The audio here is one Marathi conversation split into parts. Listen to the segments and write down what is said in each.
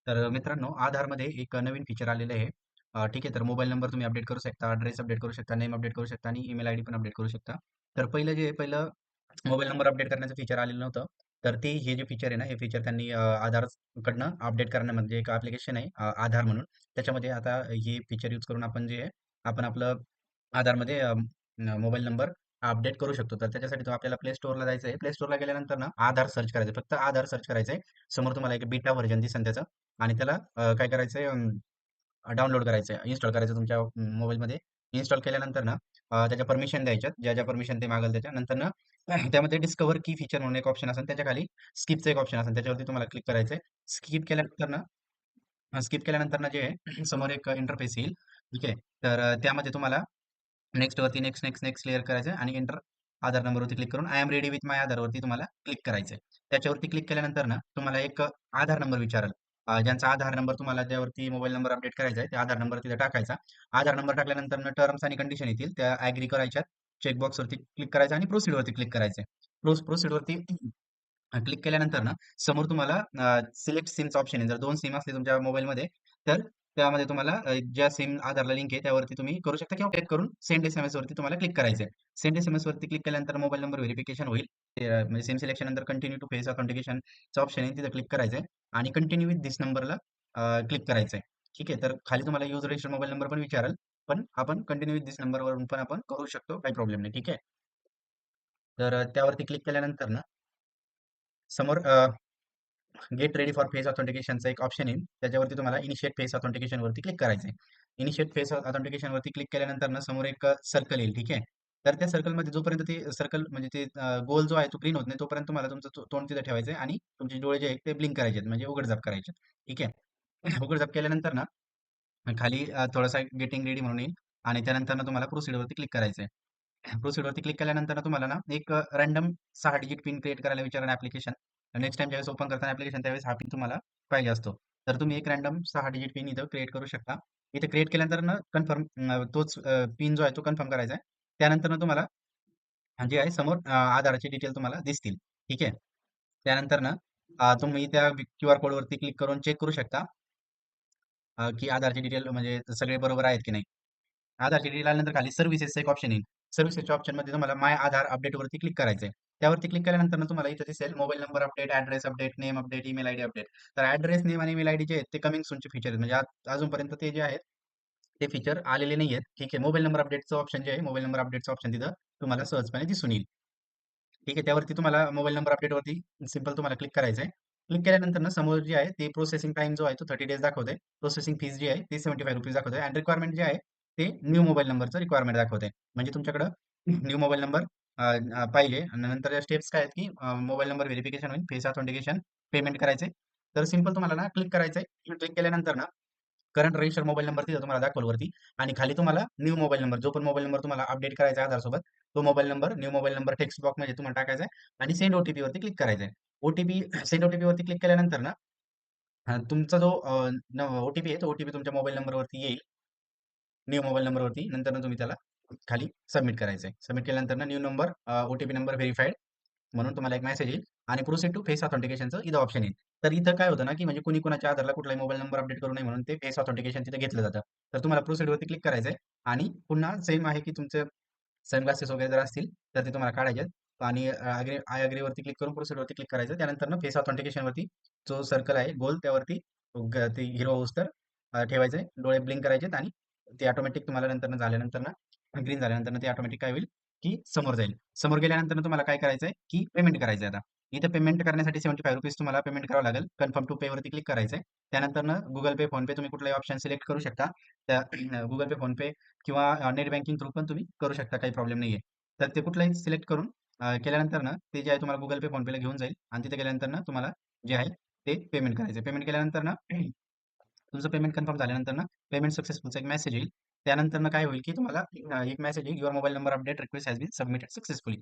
तर मित्रांनो, आधारमध्ये एक नवीन फीचर आलेलं आहे. ठीक आहे, तर मोबाईल नंबर तुम्ही अपडेट करू शकता, ॲड्रेस अपडेट करू शकता, नेम अपडेट करू शकता आणि ईमेल आयडी पण अपडेट करू शकता. तर पहिलं जे आहे, पहिलं मोबाईल नंबर अपडेट करण्याचं फीचर आलेलं नव्हतं. तर ते हे जे फीचर आहे ना, हे फीचर त्यांनी आधारकडनं अपडेट करणं म्हणजे एक ॲप्लिकेशन आहे आधार म्हणून. त्याच्यामध्ये आता हे फीचर यूज करून आपण जे आहे, आपण आपलं आधारमध्ये मोबाईल नंबर अपडेट करू शकतो. तर त्याच्यासाठी आपल्याला प्ले स्टोअरला जायचं आहे. प्ले स्टोअरला गेल्यानंतर ना, आधार सर्च करायचं फक्त आधार सर्च करायचं आहे. समोर तुम्हाला एक बीटा व्हर्जन दिसेल त्याचं आणि त्याला काय करायचंय डाउनलोड करायचं आहे, इन्स्टॉल करायचं तुमच्या मोबाईलमध्ये. इन्स्टॉल केल्यानंतर ना त्याच्या परमिशन द्यायच्यात. ज्या परमिशन ते मागेल त्याच्या. नंतर ना त्यामध्ये डिस्कव्हर की फीचर म्हणून एक ऑप्शन असेल. त्याच्या खाली स्किपचं एक ऑप्शन असेल. त्याच्यावरती तुम्हाला क्लिक करायचं आहे. स्किप केल्यानंतर ना स्किप केल्यानंतर ना जे आहे समोर एक इंटरफेस येईल. ठीक आहे. तर त्यामध्ये तुम्हाला नेक्स्ट वरती नेक्स्ट, नेक्स्ट, नेक्स्ट क्लिअर करायचं आहे आणि एंटर आधार नंबरवरती क्लिक करून आय एम रेडी विथ माय आधारवरती तुम्हाला क्लिक करायचं आहे. त्याच्यावरती क्लिक केल्यानंतर ना तुम्हाला एक आधार नंबर विचारेल. ज्यांचा आधार नंबर तुम्हाला त्यावरती मोबाईल नंबर अपडेट करायचा आहे, त्या आधार नंबर तिथे टाकायचा. आधार नंबर टाकल्यानंतर टर्म्स आणि कंडिशन येतील, त्या ॲग्री करायच्यात. चेकबॉक्सवरती क्लिक करायचं आणि प्रोसीडवरती क्लिक करायचं आहे. प्रोसीडवरती क्लिक केल्यानंतर ना समोर तुम्हाला सिलेक्ट सिमचा ऑप्शन आहे. जर 2 सिम असले तुमच्या मोबाईलमध्ये, तर त्यामध्ये तुम्हाला ज्या सिम आधारला लिंक आहे त्यावरती तुम्ही करू शकता किंवा क्लिक करून सेंड एस-एम-एस वरती तुम्हाला क्लिक करायचं आहे. सेंड एस-एम-एस वरती क्लिक केल्यानंतर मोबाईल नंबर व्हेरिफिकेशन होईल. ते म्हणजे सिम सिलेक्शन नंतर कंटिन्यू टू फेस ऑथेंटिकेशनचं ऑप्शन आहे तिथं क्लिक करायचं आहे आणि कंटिन्यू विथ धिस नंबरला क्लिक करायचं आहे. ठीक आहे. तर खाली तुम्हाला यूज रजिस्टर्ड मोबाईल नंबर पण विचारेल. पण आपण कंटिन्यू विथ धिस नंबरवरून पण आपण करू शकतो. काही प्रॉब्लेम नाही. ठीक आहे. तर त्यावरती क्लिक केल्यानंतर ना समोर गेट रेडी फॉर फेस ऑथेंटिकेशनचा एक ऑप्शन येईल. त्याच्यावरती तुम्हाला इनिशिएट फेस ऑथेंटिकेशन वरती क्लिक करायचं आहे. इनिशिएट फेस ऑथेंटिकेशन वरती क्लिक केल्यानंतर ना समोर एक सर्कल येईल. ठीक आहे. तर त्या सर्कलमध्ये जोपर्यंत ते सर्कल म्हणजे ते गोल जो आहे तो ग्रीन होत नाही तोपर्यंत तुम्हाला तुमचं तोंड तिथे ठेवायचं आहे आणि तुमचे डोळे जे आहेत ते ब्लिंक करायचे आहेत म्हणजे उघडझाप करायचे आहेत. ठीक आहे. उघडझाप केल्यानंतर ना खाली थोडासा गेटिंग रेडी म्हणून येईल आणि त्यानंतर तुम्हाला प्रोसीड वरती क्लिक करायचं आहे. प्रोसीड वरती क्लिक केल्यानंतर तुम्हाला ना एक रँडम 6 डिजिट पिन क्रिएट करायला विचारेल ॲप्लिकेशन. नेक्स्ट टाइम ज्यावेळेस ओपन करताना ॲप्लिकेशन त्यावेळेस हा पिन तुम्हाला पाहिजे असतो. तर तुम्ही एक रँडम 6 डिजिट पिन इथं क्रिएट करू शकता. इथे क्रिएट केल्यानंतर ना कन्फर्म तोच पिन जो आहे तो कन्फर्म करायचा आहे. त्यानंतर तुम्हाला जे आहे समोर आधाराचे डिटेल तुम्हाला दिसतील. ठीक आहे. त्यानंतर ना तुम्ही त्या क्यूआर कोडवरती क्लिक करून चेक करू शकता की आधारचे डिटेल म्हणजे सगळे बरोबर आहेत की नाही. आधारची डिटेल आल्यानंतर खाली सर्व्हिसेसचं एक ऑप्शन येईल. सर्व्हिसेसच्या ऑप्शनमध्ये तुम्हाला माय आधार अपडेटवरती क्लिक करायचं आहे. त्यावरती क्लिक केल्यानंतर ना तुम्हाला इथे दिसेल mobile number update, address update, name update, email ID update. तर ॲड्रेस, नेम आणि ईमेल आयडी जे आहेत ते कमिंग सूनचे फीचर आहेत. म्हणजे अजूनपर्यंत ते जे आहेत ते फीचर आलेले नाही आहेत. ठीक आहे. मोबाईल नंबर अपडेटचं ऑप्शन जे आहे, मोबाईल नंबर अपडेटचं ऑप्शन तिथं तुम्हाला सहजपणे दिसून येईल. ठीक आहे. त्यावरती तुम्हाला मोबाईल नंबर अपडेटवरती सिंपल तुम्हाला क्लिक करायचं आहे. क्लिक केल्यानंतर ना समोर जे आहे ते प्रोसेसिंग टाईम जो आहे तो 30 डेज दाखवतोय. प्रोसेसिंग फीस जी आहे ती ₹75 दाखवतोय आणि रिक्वायरमेंट जे आहे ते न्यू मोबाईल नंबरचं रिक्वायरमेंट दाखवतंय. म्हणजे तुमच्याकडं न्यू मोबाईल नंबर पाहिजे आणि नंतर स्टेप्स काय आहेत की मोबाईल नंबर व्हेरिफिकेशन होईल, फेस ऑथेंटिकेशन, पेमेंट करायचंय. तर सिंपल तुम्हाला ना क्लिक करायचंय. क्लिक केल्यानंतर ना करंट रजिस्टर मोबाईल नंबर तिथं तुम्हाला दाखवल वरती आणि खाली तुम्हाला न्यू मोबाईल नंबर जो पण मोबाईल नंबर तुम्हाला अपडेट करायचा आहे आधारसोबत तो mobile number new mobile number text बॉक्समध्ये तुम्हाला टाकायचा आहे आणि सेंड ओटीपी वरती क्लिक करायचं आहे. ओटीपी सेंड ओटीपी वरती क्लिक केल्यानंतर ना तुमचा जो ओटीपी आहे तो ओटीपी तुमच्या मोबाईल नंबरवरती येईल. न्यू मोबाईल नंबरवरती नंतर तुम्ही त्याला खाली सबमिट करायचं आहे. सबमिट केल्यानंतर new number OTP number verified म्हणून तुम्हाला एक मेसेज येईल आणि प्रोसीड टू फेस ऑथेंटिकेशनचं इथं ऑप्शन येईल. तर इथं काय होतं ना, की म्हणजे कुणी कुणाच्या आधारला कुठलाही मोबाईल नंबर अपडेट करू नये म्हणून ते फेस ऑथेंटिकेशन तिथे घेतलं जातं. तर तुम्हाला प्रोसीडवरती क्लिक करायचं आहे आणि पुन्हा सेम आहे की तुमचे सनग्लासेस वगैरे जर असतील तर ते तुम्हाला काढायचे आहेत आणि आय अग्रीवरती क्लिक करून प्रोसीडवरती क्लिक करायचं. त्यानंतर फेस ऑथेंटिकेशनवरती जो सर्कल आहे गोल त्यावरती ते हिरो होऊस्तर ठेवायचं आहे. डोळे ब्लिंक करायचे आणि ते ऑटोमॅटिक तुम्हाला नंतर झाल्यानंतर ग्रीन झाल्यानंतर ते ऑटोमॅटिक काय होईल की समोर जाईल. समोर गेल्यानंतर तुम्हाला काय करायचं आहे, की पेमेंट करायचं आहे आता. इथं पेमेंट करण्यासाठी ₹75 तुम्हाला पेमेंट करावं लागेल. कन्फर्म टू पे वरती क्लिक करायचं आहे. त्यानंतर Google Pay, PhonePe तुम्ही कुठलाही ऑप्शन सिलेक्ट करू शकता. त्या Google Pay, PhonePe किंवा नेट बँकिंग थ्रू पण तुम्ही करू शकता. काही प्रॉब्लेम नाहीये. तर ते कुठलाही सिलेक्ट करून केल्यानंतर ते जे आहे तुम्हाला Google Pay, PhonePeला घेऊन जाईल आणि तिथे गेल्यानंतर तुम्हाला जे आहे ते पेमेंट करायचं आहे. पेमेंट केल्यानंतर तुमचं पेमेंट कन्फर्म झाल्यानंतर पेमेंट सक्सेसफुलचा एक मेसेज येईल. त्यानंतर काय होईल, की तुम्हाला एक मेसेज येईल, your mobile number update request has been submitted successfully.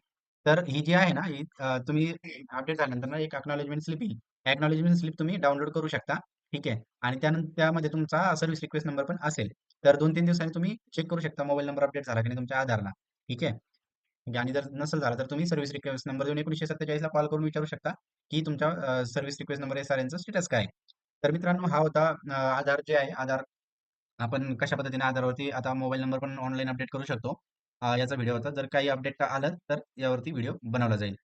तर ही जी आहे ना, ही तुम्ही अपडेट झाल्यानंतर एक अॅक्नॉलेजमेंट स्लिप येईल. अॅक्नॉलेजमेंट स्लिप तुम्ही डाउनलोड करू शकता. ठीक आहे. आणि त्यामध्ये तुमचा सर्व्हिस रिक्वेस्ट नंबर पण असेल. तर 2-3 दिवसांनी तुम्ही चेक करू शकता मोबाईल नंबर अपडेट झाला की नाही तुमच्या आधारला. ठीक आहे. आणि जर नसेल झाला तर तुम्ही सर्व्हिस रिक्वेस्ट नंबर देऊन 1947 ला कॉल करून विचारू शकता, की तुमच्या सर्व्हिस रिक्वेस्ट नंबर एसआरएनचं स्टेटस काय आहे? तर मित्रांनो हा होता आधार जे आहे आधार आपण कशा पद्धतीने आधारवरती आता मोबाईल नंबर पण ऑनलाईन अपडेट करू शकतो. याचा व्हिडिओ होता. जर काही अपडेट आलं तर यावरती व्हिडिओ बनवला जाईल.